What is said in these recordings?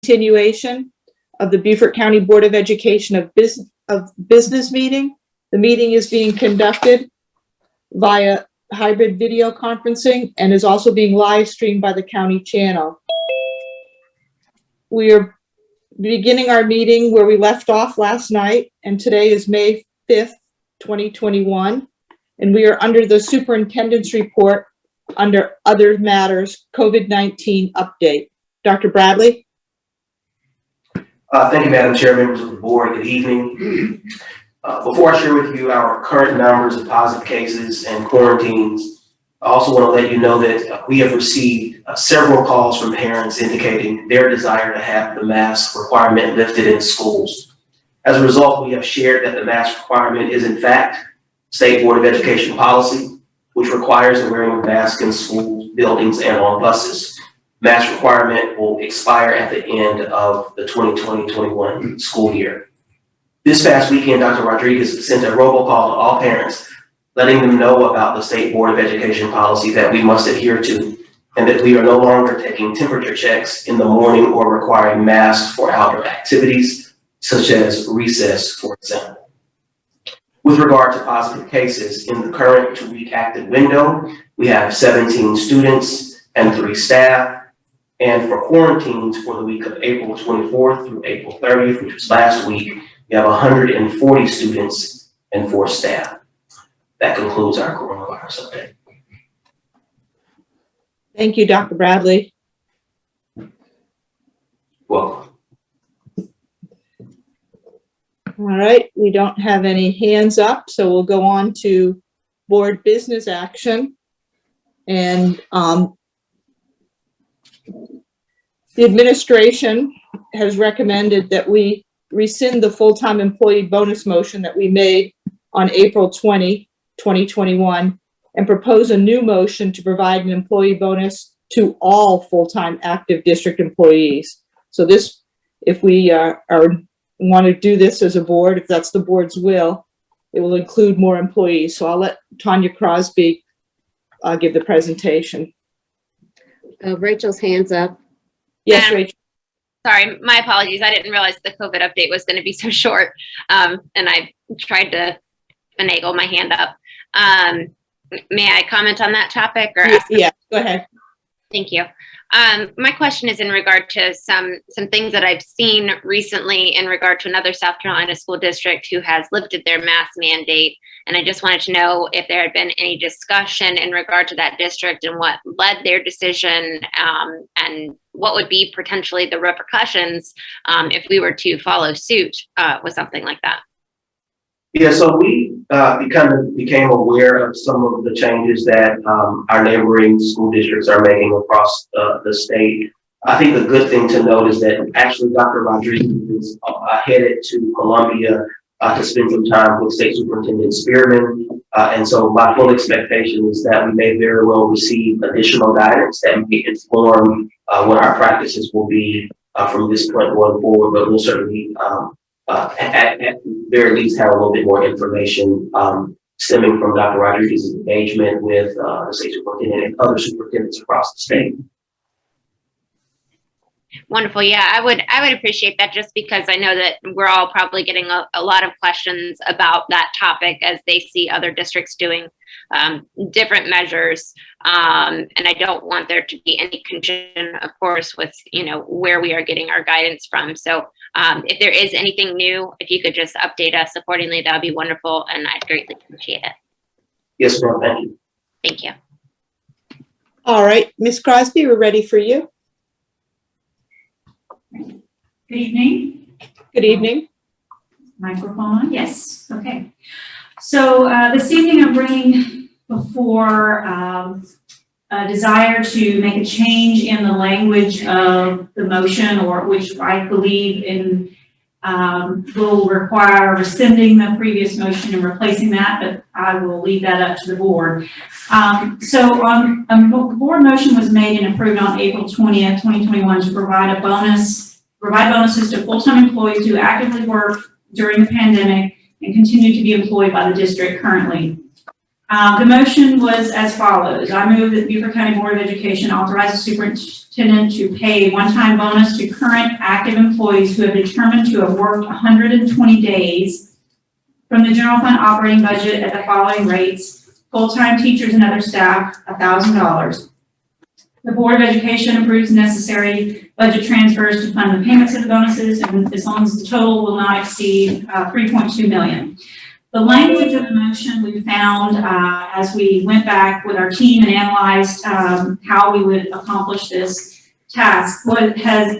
continuation of the Beaufort County Board of Education of Business meeting. The meeting is being conducted via hybrid video conferencing and is also being live streamed by the county channel. We are beginning our meeting where we left off last night, and today is May 5th, 2021, and we are under the superintendent's report under other matters, COVID-19 update. Dr. Bradley? Thank you, Madam Chair, members of the board. Good evening. Before I share with you our current numbers of positive cases and quarantines, I also want to let you know that we have received several calls from parents indicating their desire to have the mask requirement lifted in schools. As a result, we have shared that the mask requirement is in fact State Board of Education policy, which requires the wearing of masks in schools, buildings, and on buses. Mask requirement will expire at the end of the 2020-21 school year. This past weekend, Dr. Rodriguez sent a robocall to all parents, letting them know about the State Board of Education policy that we must adhere to, and that we are no longer taking temperature checks in the morning or requiring masks for outdoor activities, such as recess, for example. With regard to positive cases, in the current 2-week active window, we have 17 students and 3 staff. And for quarantines for the week of April 24th through April 30th, which was last week, we have 140 students and 4 staff. That concludes our coronavirus update. Thank you, Dr. Bradley. Welcome. All right, we don't have any hands up, so we'll go on to board business action. And the administration has recommended that we rescind the full-time employee bonus motion that we made on April 20, 2021, and propose a new motion to provide an employee bonus to all full-time active district employees. So this, if we want to do this as a board, if that's the board's will, it will include more employees. So I'll let Tanya Crosby give the presentation. Rachel's hands up. Yes, Rachel. Sorry, my apologies. I didn't realize the COVID update was going to be so short, and I tried to finagle my hand up. May I comment on that topic? Or yeah, go ahead. Thank you. My question is in regard to some things that I've seen recently in regard to another South Carolina school district who has lifted their mask mandate. And I just wanted to know if there had been any discussion in regard to that district and what led their decision, and what would be potentially the repercussions if we were to follow suit with something like that. Yeah, so we became aware of some of the changes that our neighboring school districts are making across the state. I think the good thing to note is that actually Dr. Rodriguez is headed to Columbia to spend some time with State Superintendent Spearman. And so my full expectation is that we may very well receive additional guidance that may inform what our practices will be from this point going forward, but we'll certainly at the very least have a little bit more information stemming from Dr. Rodriguez's engagement with the state superintendent and other superintendents across the state. Wonderful. Yeah, I would appreciate that, just because I know that we're all probably getting a lot of questions about that topic as they see other districts doing different measures. And I don't want there to be any confusion, of course, with, where we are getting our guidance from. So if there is anything new, if you could just update us accordingly, that would be wonderful. And I'd greatly appreciate it. Yes, ma'am. Thank you. Thank you. All right, Ms. Crosby, we're ready for you. Good evening. Good evening. Microphone on? Yes. Okay. So this evening I'm bringing before a desire to make a change in the language of the motion, or which I believe in will require rescinding the previous motion and replacing that, but I will leave that up to the board. So a board motion was made and approved on April 20th, 2021 to provide bonuses to full-time employees who actively work during the pandemic and continue to be employed by the district currently. The motion was as follows. I move that Beaufort County Board of Education authorize the superintendent to pay a one-time bonus to current active employees who have determined to have worked 120 days from the general fund operating budget at the following rates: full-time teachers and other staff, $1,000. The Board of Education approves necessary budget transfers to fund the payments of the bonuses, and as long as the total will not exceed $3.2 million. The language of the motion we found as we went back with our team and analyzed how we would accomplish this task has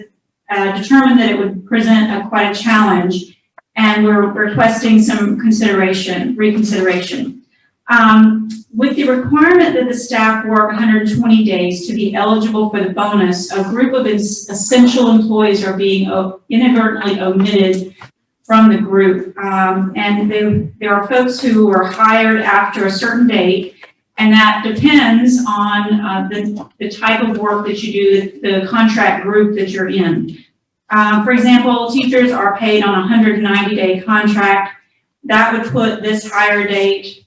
determined that it would present quite a challenge, and we're requesting some reconsideration. With the requirement that the staff work 120 days to be eligible for the bonus, a group of essential employees are being inadvertently omitted from the group. And there are folks who are hired after a certain date, and that depends on the type of work that you do, the contract group that you're in. For example, teachers are paid on a 190-day contract. That would put this hire date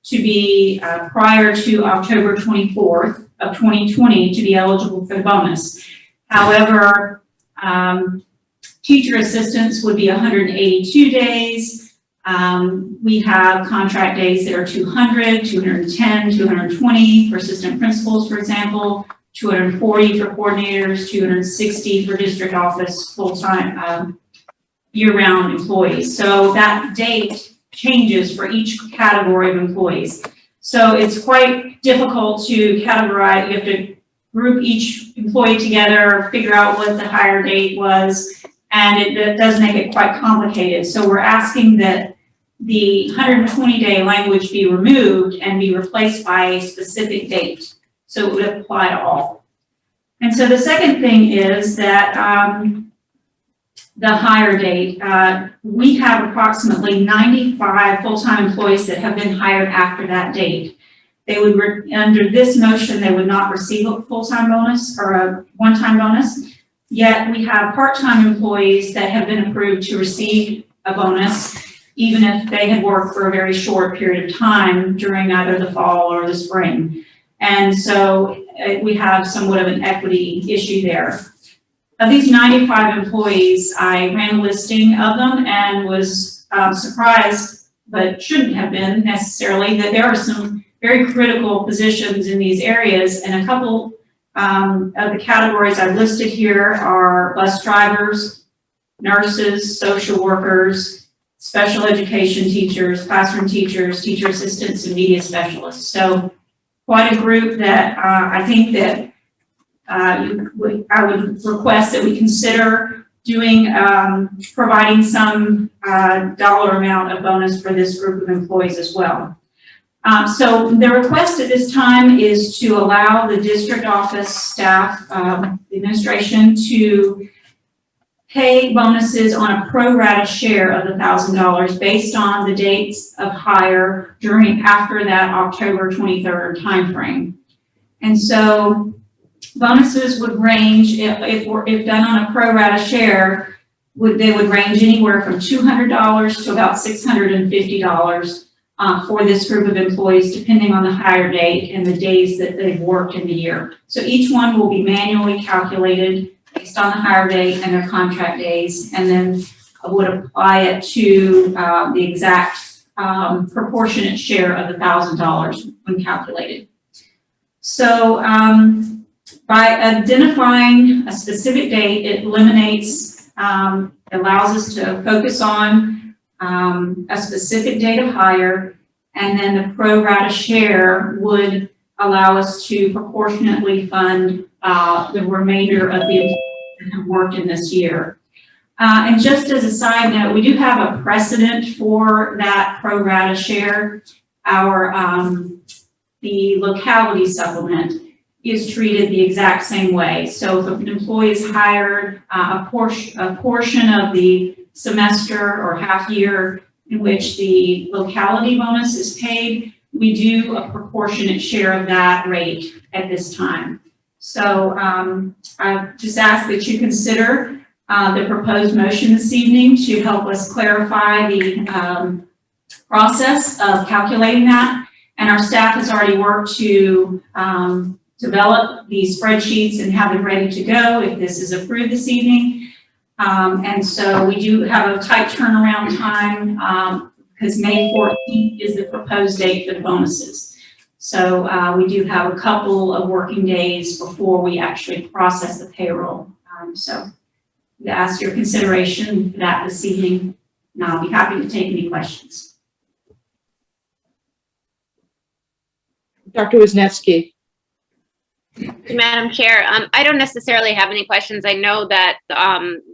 to be prior to October 24th of 2020 to be eligible for the bonus. However, teacher assistants would be 182 days. We have contract days that are 200, 210, 220 for assistant principals, for example, 240 for coordinators, 260 for district office full-time year-round employees. So that date changes for each category of employees. So it's quite difficult to categorize. You have to group each employee together, figure out what the hire date was, and it does make it quite complicated. So we're asking that the 120-day language be removed and be replaced by a specific date, so it would apply to all. And so the second thing is that the hire date, we have approximately 95 full-time employees that have been hired after that date. They would, under this motion, they would not receive a full-time bonus or a one-time bonus. Yet we have part-time employees that have been approved to receive a bonus, even if they had worked for a very short period of time during either the fall or the spring. And so we have somewhat of an equity issue there. Of these 95 employees, I ran a listing of them and was surprised, but shouldn't have been necessarily, that there are some very critical positions in these areas, and a couple of the categories I've listed here are bus drivers, nurses, social workers, special education teachers, classroom teachers, teacher assistants, and media specialists. So quite a group that I think that I would request that we consider doing, providing some dollar amount of bonus for this group of employees as well. So the request at this time is to allow the district office staff, administration to pay bonuses on a pro rata share of the $1,000 based on the dates of hire after that October 23rd timeframe. And so bonuses would range, if done on a pro rata share, they would range anywhere from $200 to about $650 for this group of employees, depending on the hire date and the days that they've worked in the year. So each one will be manually calculated based on the hire date and their contract days, and then would apply it to the exact proportionate share of the $1,000 when calculated. So by identifying a specific date, it eliminates, allows us to focus on a specific date of hire, and then the pro rata share would allow us to proportionately fund the remainder of the employees that have worked in this year. And just as a side note, we do have a precedent for that pro rata share. The locality supplement is treated the exact same way. So if an employee is hired a portion of the semester or half year in which the locality bonus is paid, we do a proportionate share of that rate at this time. So I just ask that you consider the proposed motion this evening to help us clarify the process of calculating that, And our staff has already worked to develop these spreadsheets and have them ready to go if this is approved this evening. And so we do have a tight turnaround time because May 14th is the proposed date for the bonuses. So we do have a couple of working days before we actually process the payroll. So we ask your consideration for that this evening, and I'll be happy to take any questions. Dr. Wisniewski. Madam Chair, I don't necessarily have any questions. I know that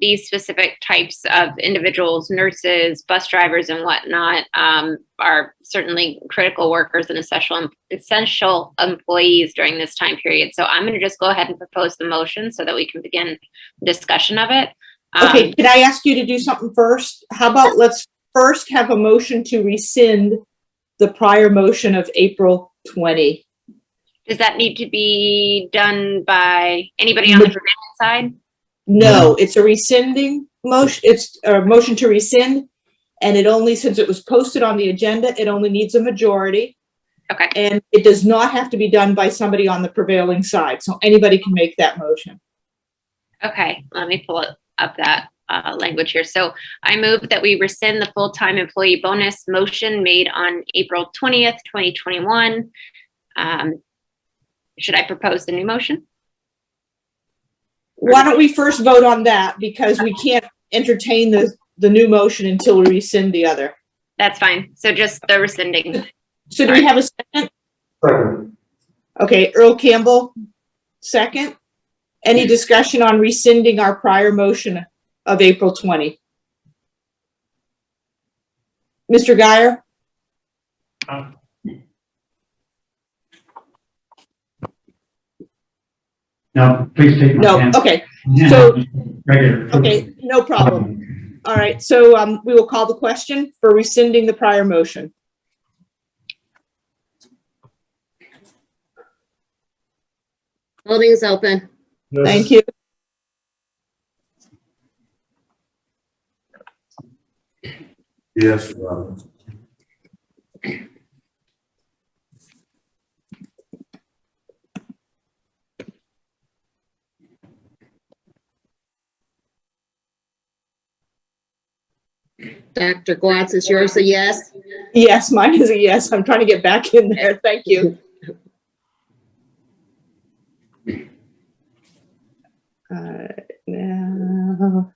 these specific types of individuals, nurses, bus drivers and whatnot, are certainly critical workers and essential employees during this time period. So I'm going to just go ahead and propose the motion so that we can begin discussion of it. Okay, can I ask you to do something first? How about let's first have a motion to rescind the prior motion of April 20. Does that need to be done by anybody on the prevailing side? No, it's a rescinding motion. It's a motion to rescind. And it only, since it was posted on the agenda, it only needs a majority. Okay. And it does not have to be done by somebody on the prevailing side. So anybody can make that motion. Okay, let me pull up that language here. So I move that we rescind the full-time employee bonus motion made on April 20th, 2021. Should I propose the new motion? Why don't we first vote on that, because we can't entertain the new motion until we rescind the other. That's fine. So just the rescinding. So do we have a second? Second. Okay, Earl Campbell, second. Any discussion on rescinding our prior motion of April 20? Mr. Guyer? No, please take my No, hand. okay, so- Regular. okay, no problem. All right, so we will call the question for rescinding the prior motion. Voting is open. Thank you. Yes, Robin. Dr. Glatz, is yours a yes? Yes, mine is a yes. I'm trying to get back in there. Thank you. Now,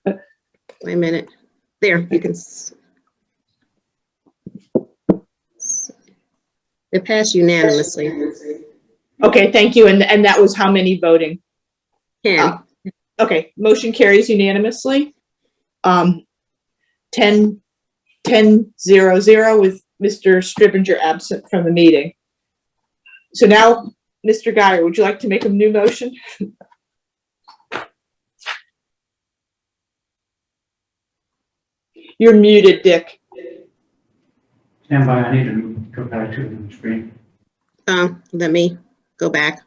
Wait a minute. There, you can. It passed unanimously. okay, thank you. And that was how many voting? Ken, Okay, motion carries unanimously. 10-0-0 with Mr. Stribinger absent from the meeting. So now, Mr. Guyer, would you like to make a new motion? You're muted, Dick. Stand by, I need to go back to the screen. let me go back.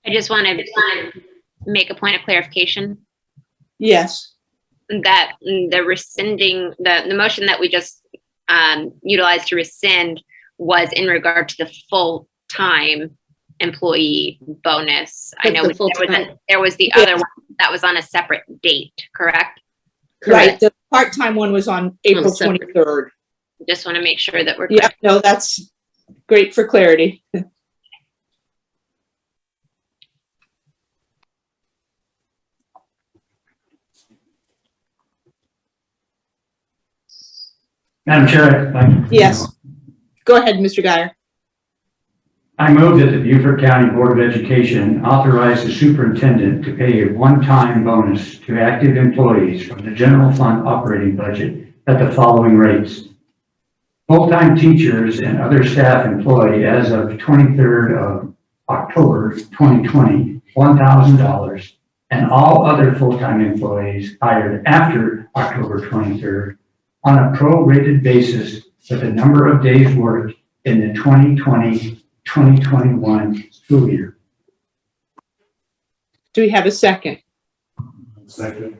I just want to make a point of clarification Yes. that the rescinding, the motion that we just utilized to rescind was in regard to the full-time employee bonus. I But know the full-time- there was the other one that was on a separate date, correct? Right, Correct. the part-time one was on April separate. 23rd. Just want to make sure that we're Yeah, no, that's great for clarity. Madam Chair, I'd like to. Yes. Go ahead, Mr. Guyer. I move that the Beaufort County Board of Education authorize the superintendent to pay a one-time bonus to active employees from the general fund operating budget at the following rates. Full-time teachers and other staff employed as of 23rd of October 2020, $1,000, and all other full-time employees hired after October 23rd on a prorated basis for the number of days worked in the 2020-2021 school year. Do we have a second? Second.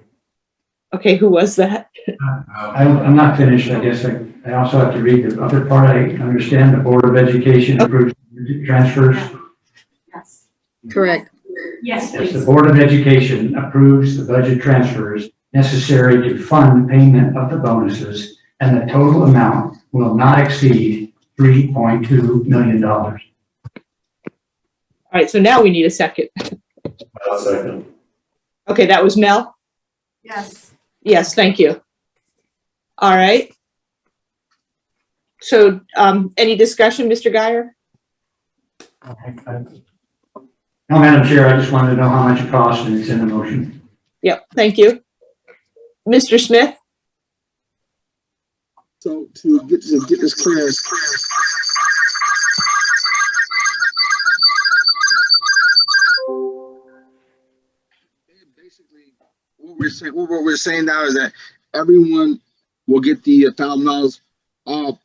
Okay, who was that? I'm not finished, I guess. I also have to read the other part. I understand the Board of Education approves transfers. Yes. Correct. Yes, Yes, the please. Board of Education approves the budget transfers necessary to fund payment of the bonuses, and the total amount will not exceed $3.2 million. All right, so now we need a second. I'll second. Okay, that was Mel? Yes. Yes, thank you. All right. So, any discussion, Mr. Guyer? No, Madam Chair, I just wanted to know how much it costs, and it's in the motion. Yep, thank you. Mr. Smith? So to get this clear, basically what we're saying now is that everyone will get the $1,000 off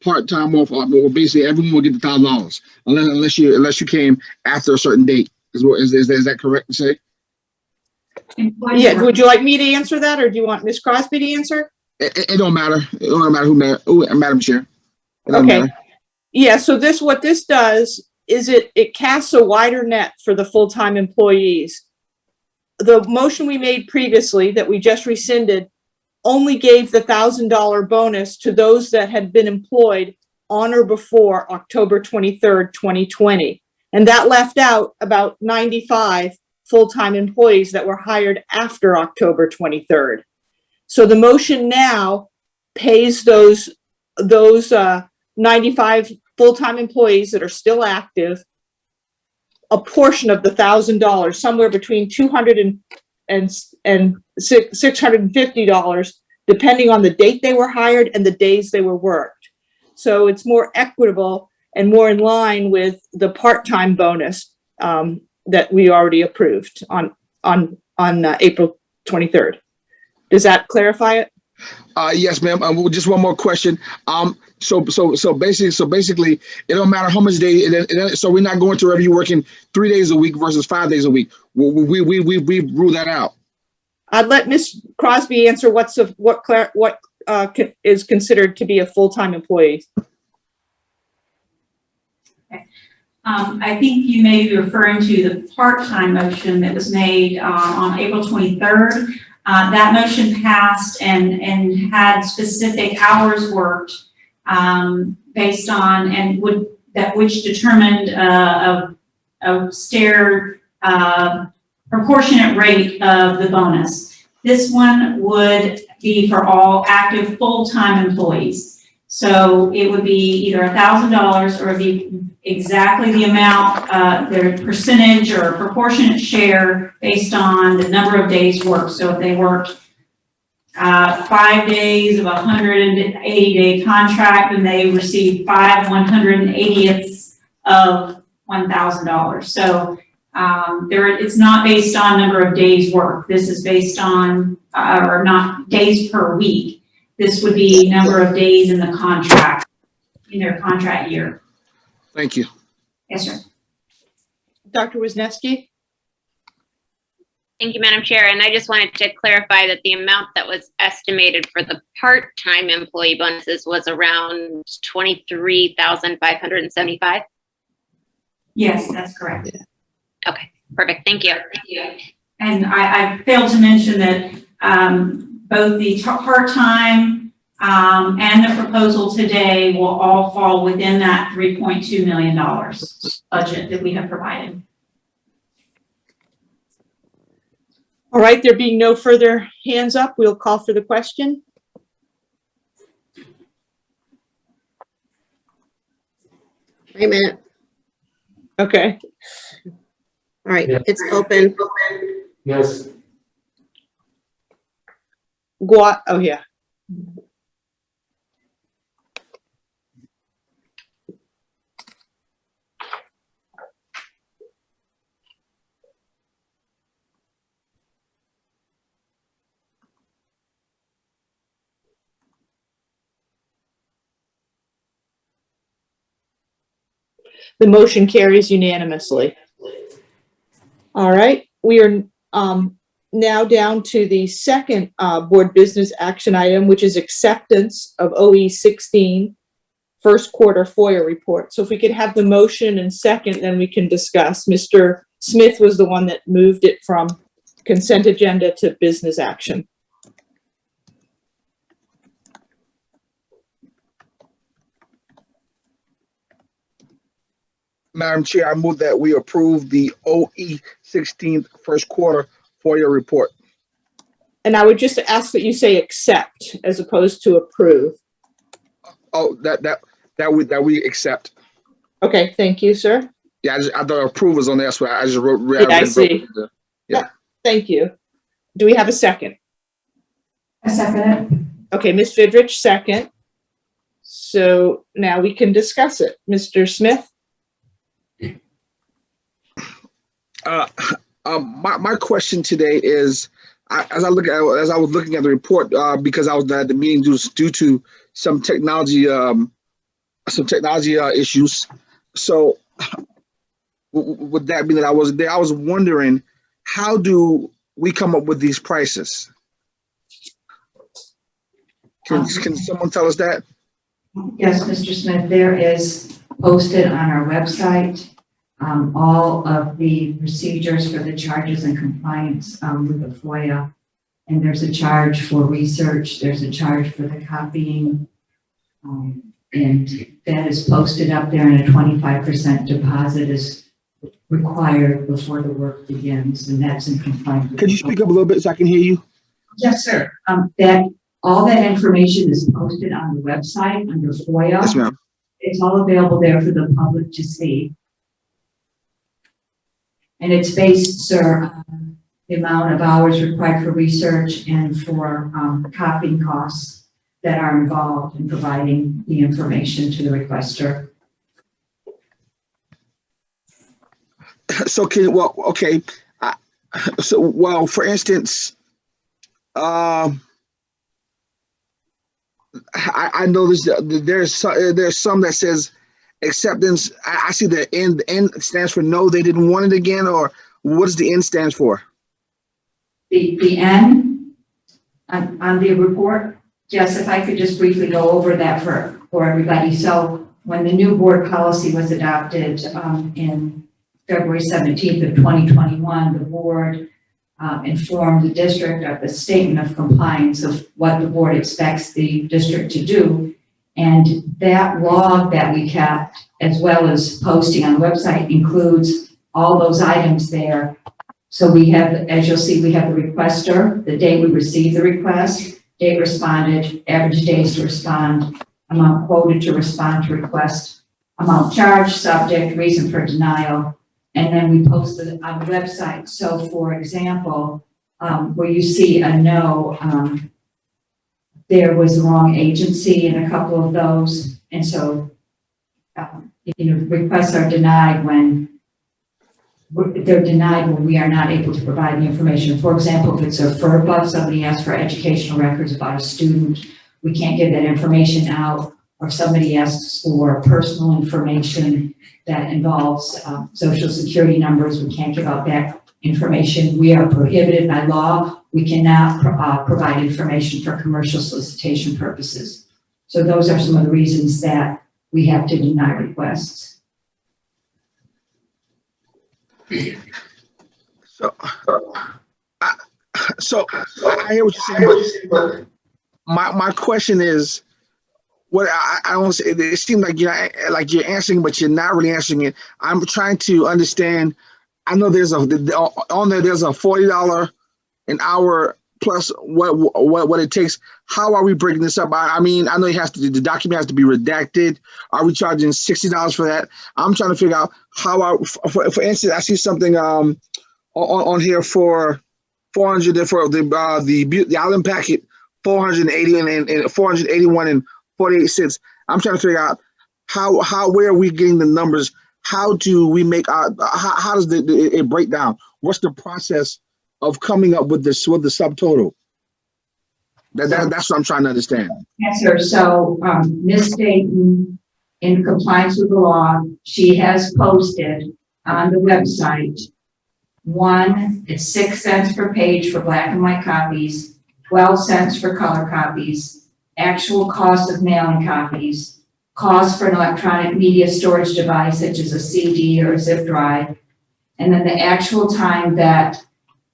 part-time off. Well, basically everyone will get the $1,000 unless you came after a certain date. Is that correct to say? Employees Yeah, work- would you like me to answer that, or do you want Ms. Crosby to answer? It don't matter. It don't matter who, Madam Chair. It don't Okay. matter. Yeah, so what this does is it casts a wider net for the full-time employees. The motion we made previously that we just rescinded only gave the $1,000 bonus to those that had been employed on or before October 23rd, 2020. And that left out about 95 full-time employees that were hired after October 23rd. So the motion now pays those 95 full-time employees that are still active a portion of the $1,000, somewhere between $200 and $650, depending on the date they were hired and the days they were worked. So it's more equitable and more in line with the part-time bonus that we already approved on April 23rd. Does that clarify it? Yes, ma'am. Just one more question. So basically, it don't matter how much so we're not going to review working 3 days a week versus 5 days a week. We rule that out. I'd let Ms. Crosby answer what is considered to be a full-time employee. I think you may be referring to the part-time motion that was made on April 23rd. That motion passed and had specific hours worked based on which determined a stair proportionate rate of the bonus. This one would be for all active full-time employees. So it would be either $1,000 or it'd be exactly the amount, their percentage or proportionate share based on the number of days worked. So if they worked 5 days of a 180-day contract, then they receive 5 180ths of $1,000. So it's not based on number of days worked. This is based on, or not days per week. This would be number of days in the contract, in their contract year. Thank you. Yes, sir. Dr. Wisniewski? Thank you, Madam Chair. And I just wanted to clarify that the amount that was estimated for the part-time employee bonuses was around $23,575. Yes, that's correct. Okay, perfect. Thank you. And I failed to mention that both the part-time and the proposal today will all fall within that $3.2 million budget that we have provided. All right, there being no further hands up, we'll call for the question. Wait a minute. Okay. All right, Yeah. it's open. Yes. Oh, yeah. The motion carries unanimously. All right, we are now down to the second board business action item, which is acceptance of OE 16 first quarter FOIA report. So if we could have the motion and second, then we can discuss. Mr. Smith was the one that moved it from consent agenda to business action. Madam Chair, I move that we approve the OE 16 first quarter FOIA report. And I would just ask that you say accept as opposed to approve. Oh, that we accept. Okay, thank you, sir. Yeah, I thought approve was on there, so I just wrote. Yeah, I see. Thank you. Do we have a second? I second it. Okay, Ms. Vidrich, second. So now we can discuss it. Mr. Smith? My question today is, as I was looking at the report, because I was at the meeting due to some technology issues. So would that mean that I wasn't there? I was wondering, how do we come up with these prices? Can someone tell us that? Yes, Mr. Smith, there is posted on our website all of the procedures for the charges and compliance with the FOIA. And there's a charge for research, there's a charge for the copying, and that is posted up there, and a 25% deposit is required before the work begins, and that's in compliance. Could you speak up a little bit so I can hear you? Yes, sir. All that information is posted on the website under FOIA. Yes, ma'am. It's all available there for the public to see. And it's based, sir, on the amount of hours required for research and for copying costs that are involved in providing the information to the requester. So for instance, I know there's some that says acceptance. I see the N stands for no, they didn't want it again, or what does the N stands for? The N on the report. Yes, if I could just briefly go over that for everybody. So when the new board policy was adopted in February 17th of 2021, the board informed the district of the statement of compliance of what the board expects the district to do. And that log that we kept, as well as posting on the website, includes all those items there. So we have, as you'll see, we have the requester, the day we received the request, date responded, average days to respond, amount quoted to respond to request, amount charged, subject, reason for denial, and then we posted it on the website. So for example, where you see a no, there was the wrong agency in a couple of those. And so, requests are denied when they're denied when we are not able to provide the information. For example, if it's a FERPA, somebody asks for educational records about a student, we can't give that information out. Or if somebody asks for personal information that involves social security numbers, we can't give out that information. We are prohibited by law. We cannot provide information for commercial solicitation purposes. So those are some of the reasons that we have to deny requests. So I hear what you're saying, but my question is, what I don't say. It seems like you're answering, but you're not really answering it. I'm trying to understand. I know there's on there. There's a $40 an hour plus what it takes. How are we breaking this up? I mean, I know the document has to be redacted. Are we charging $60 for that? I'm trying to figure out how. For instance, I see something on here for 400 for the island packet, 480 and 481 and 48 cents. I'm trying to figure out where are we getting the numbers? How do we make how does it break down? What's the process of coming up with the subtotal? That's what I'm trying to understand. Yes, sir. So Ms. Dayton, in compliance with the law, she has posted on the website One, it's 6 cents per page for black and white copies, 12 cents for color copies, actual cost of mailing copies, cost for an electronic media storage device such as a CD or a zip drive, and then the actual time that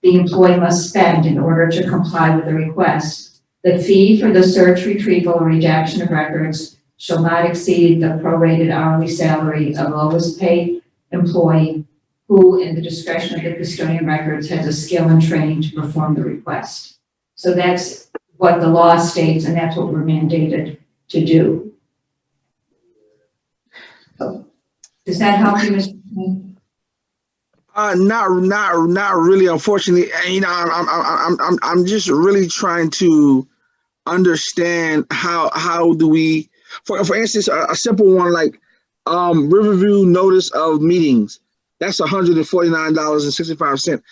the employee must spend in order to comply with the request. The fee for the search, retrieval, or redaction of records shall not exceed the prorated hourly salary of lowest paid employee who, in the discretion of the custodian records, has a skill and training to perform the request. So that's what the law states, and that's what we're mandated to do. So, does that help you, Mr. Smith? Not really, unfortunately. And, you know, I'm just really trying to understand how do we, for instance, a simple one like Riverview notice of meetings. That's $149.65.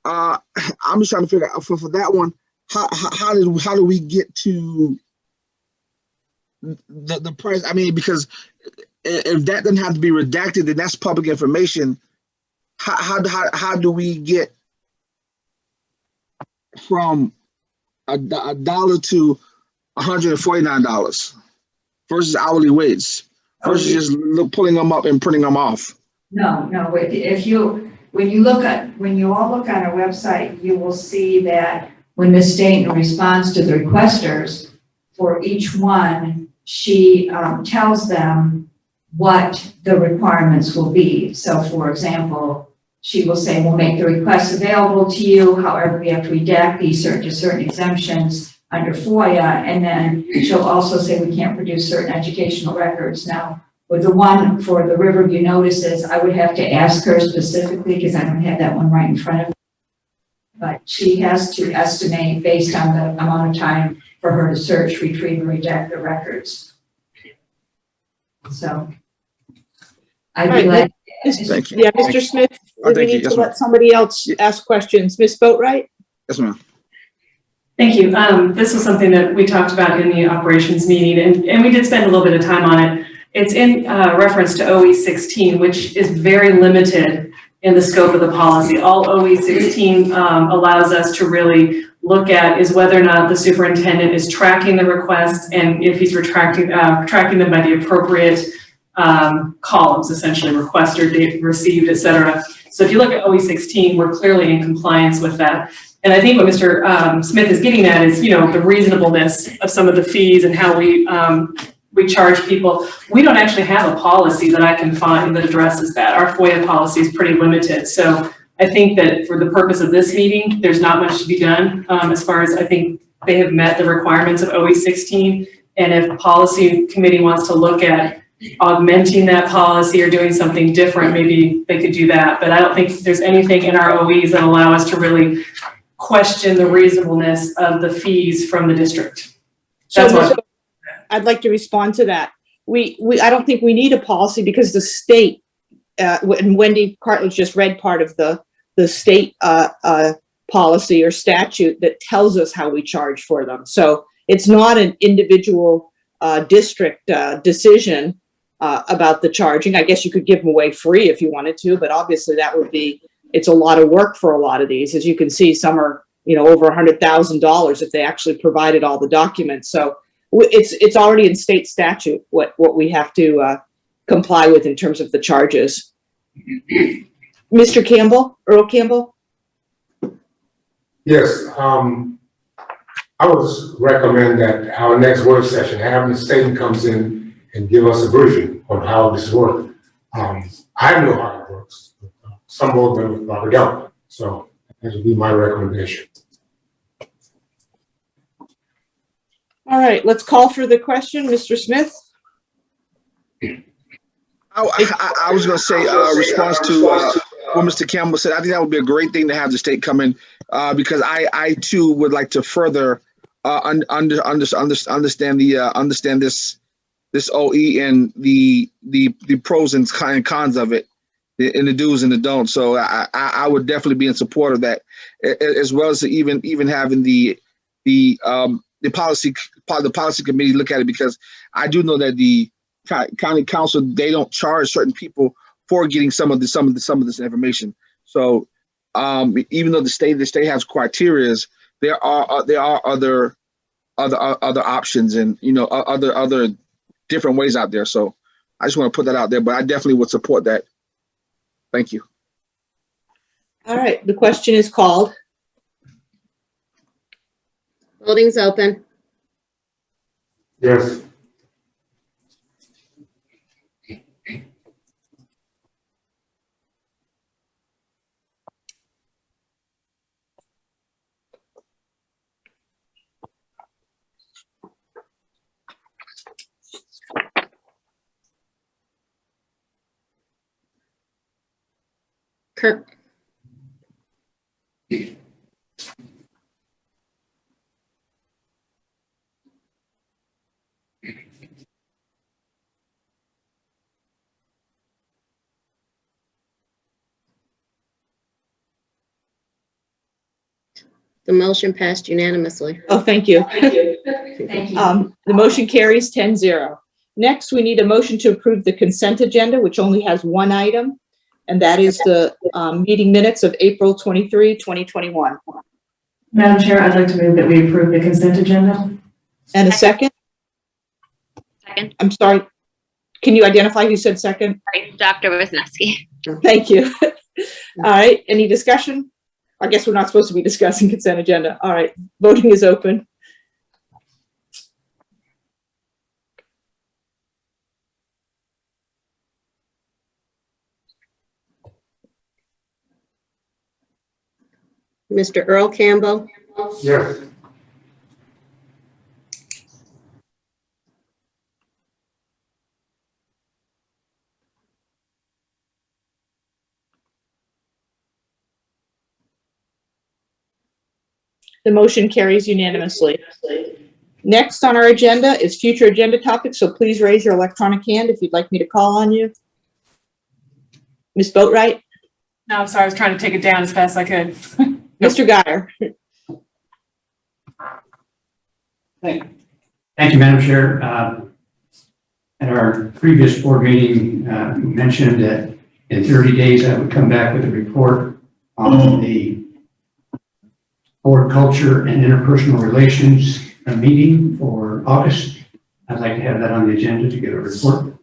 I'm just trying to figure out for that one, how do we get to the price? I mean, because if that doesn't have to be redacted, then that's public information. How do we get from a dollar to $149 versus hourly wage versus just pulling them up and printing them off? No. When you all look on our website, you will see that when Ms. Staten responds to the requesters, for each one, she tells them what the requirements will be. So for example, she will say, we'll make the request available to you. However, we have to redact these certain exemptions under FOIA. And then she'll also say we can't produce certain educational records. Now, with the one for the Riverview notices, I would have to ask her specifically because I don't have that one right in front of me. But she has to estimate based on the amount of time for her to search, retrieve, and redact the records. So I'd be glad. Thank you. Yeah, Mr. Smith, we need to let somebody else ask questions. Ms. Boatright? Yes, ma'am. Thank you. This was something that we talked about in the operations meeting, and we did spend a little bit of time on it. It's in reference to OE 16, which is very limited in the scope of the policy. All OE 16 allows us to really look at is whether or not the superintendent is tracking the requests, and if he's tracking them by the appropriate columns, essentially requester, date received, et cetera. So if you look at OE 16, we're clearly in compliance with that. And I think what Mr. Smith is getting at is, you know, the reasonableness of some of the fees and how we charge people. We don't actually have a policy that I can find that addresses that. Our FOIA policy is pretty limited. So I think that for the purpose of this meeting, there's not much to be done as far as I think they have met the requirements of OE 16. And if the policy committee wants to look at augmenting that policy or doing something different, maybe they could do that. But I don't think there's anything in our OEs that allow us to really question the reasonableness of the fees from the district. That's what I'd like to respond to that. I don't think we need a policy because the state, and Wendy Cartledge just read part of the state policy or statute that tells us how we charge for them. So it's not an individual district decision about the charging. I guess you could give them away free if you wanted to, but obviously that would be, it's a lot of work for a lot of these. As you can see, some are, you know, over $100,000 if they actually provided all the documents. So it's already in state statute what we have to comply with in terms of the charges. Mr. Campbell, Earl Campbell? Yes, I would just recommend that our next work session, have the state comes in and give us a briefing on how this works. I know how it works. Some board members probably don't. So that would be my recommendation. All right, let's call for the question. Mr. Smith? I was going to say, response to what Mr. Campbell said, I think that would be a great thing to have the state come in because I too would like to further understand this OE and the pros and cons of it, and the do's and the don'ts. So I would definitely be in support of that, as well as even having the policy committee look at it, because I do know that the county council, they don't charge certain people for getting some of this information. So even though the state has criterias, there are other options and other different ways out there. So I just want to put that out there, but I definitely would support that. Thank you. All right, the question is called. Voting's open. Yes. Kirk, the motion passed unanimously. Oh, thank you. Thank you. The motion carries 10-0. Next, we need a motion to approve the consent agenda, which only has one item, and that is the meeting minutes of April 23, 2021. Madam Chair, I'd like to move that we approve the consent agenda. And a second? Second. I'm sorry. Can you identify who said second? Sorry, Dr. Wisniewski. Thank you. All right, any discussion? I guess we're not supposed to be discussing consent agenda. All right, voting is open. Mr. Earl Campbell, Yes. The motion carries unanimously. Next on our agenda is future agenda topics, so please raise your electronic hand if you'd like me to call on you. Ms. Boatright? No, I'm sorry, I was trying to take it down as fast as I could. Mr. Guyer? Thank you, Madam Chair. At our previous board meeting, we mentioned that in 30 days I would come back with a report on the board culture and interpersonal relations meeting for August. I'd like to have that on the agenda to get a report.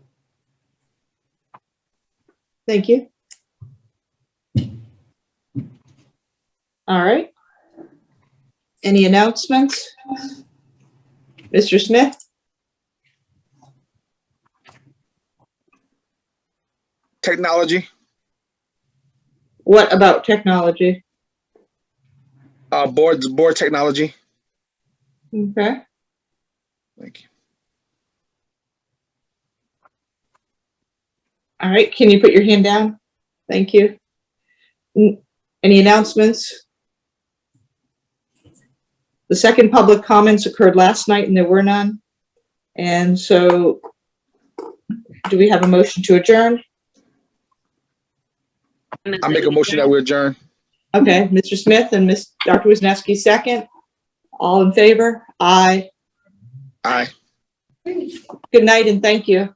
Thank you. All right. Any announcements? Mr. Smith? Technology. What about technology? Board technology. Okay. Thank you. All right, can you put your hand down? Thank you. Any announcements? The second public comments occurred last night and there were none. And so do we have a motion to adjourn? I make a motion that we adjourn. Okay, Mr. Smith and Dr. Wisniewski second. All in favor? Aye. Aye. Good night and thank you.